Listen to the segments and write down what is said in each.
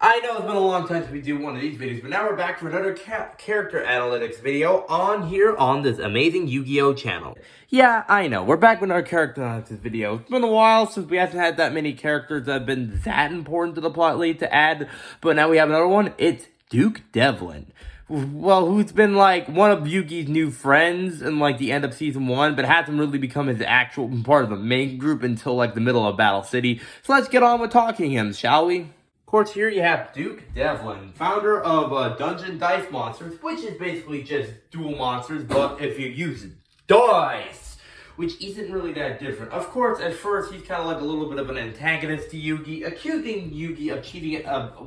I know it's been a long time since we do one of these videos, but now we're back for another character analytics video on here on this amazing Yu-Gi-Oh channel. Yeah, I know, we're back with another character analytics video. It's been a while since we haven't had that many characters that have been that important to the plot lead to add, but now we have another one. It's Duke Devlin. Well, who's been, like, one of Yugi's new friends in, like, the end of Season 1, but hasn't really become his actual part of the main group until, like, the middle of Battle City. So let's get on with talking him, shall we? Of course, here you have Duke Devlin, founder of Dungeon Dice Monsters, which is basically just dual monsters, but if you use dice, which isn't really that different. Of course, at first, he's kind of like a little bit of an antagonist to Yugi, accusing Yugi of cheating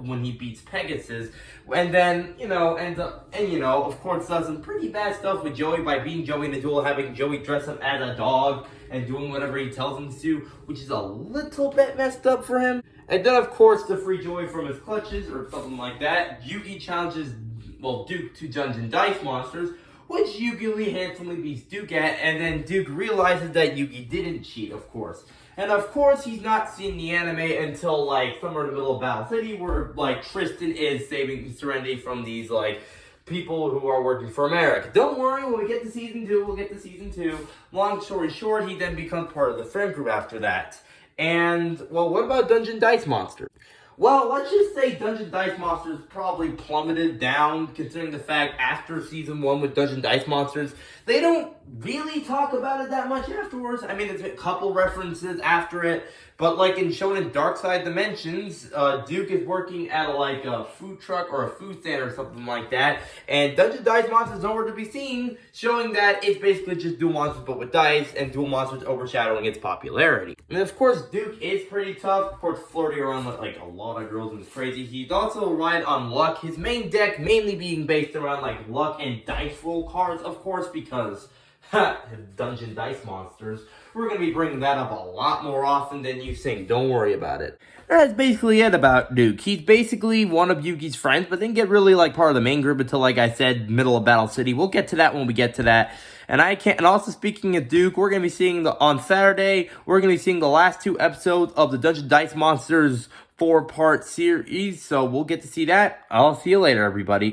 when he beats Pegasus, and then, ends up, of course, does some pretty bad stuff with Joey by beating Joey in a duel, having Joey dress up as a dog, and doing whatever he tells him to do, which is a little bit messed up for him. And then, of course, to free Joey from his clutches, or something like that, Yugi challenges, Duke to Dungeon Dice Monsters, which Yugi handsomely beats Duke at, and then Duke realizes that Yugi didn't cheat, of course. And of course, he's not seen the anime until, like, somewhere in the middle of Battle City, where, like, Tristan is saving Serenity from these, like, people who are working for America. Don't worry, when we get to Season 2, we'll get to Season 2. Long story short, he then becomes part of the friend group after that. And, well, what about Dungeon Dice Monsters? Well, let's just say Dungeon Dice Monsters probably plummeted down, considering the fact after Season 1 with Dungeon Dice Monsters, they don't really talk about it that much afterwards. I mean, there's a couple references after it, but like in Shonen Dark Side Dimensions, Duke is working at a food truck or a food stand or something like that, and Dungeon Dice Monsters is nowhere to be seen, showing that it's basically just dual monsters but with dice, and dual monsters overshadowing its popularity. And of course, Duke is pretty tough, of course, flirting around with like a lot of girls and it's crazy. He's also relied on luck, his main deck mainly being based around like luck and dice roll cards, of course, because Dungeon Dice Monsters. We're going to be bringing that up a lot more often than you think. Don't worry about it. That's basically it about Duke. He's basically one of Yugi's friends, but didn't get really like part of the main group until, like I said, middle of Battle City. We'll get to that when we get to that. And also speaking of Duke, we're going to be seeing on Saturday, we're going to be seeing the last 2 episodes of the Dungeon Dice Monsters 4-part series. So we'll get to see that. I'll see you later, everybody.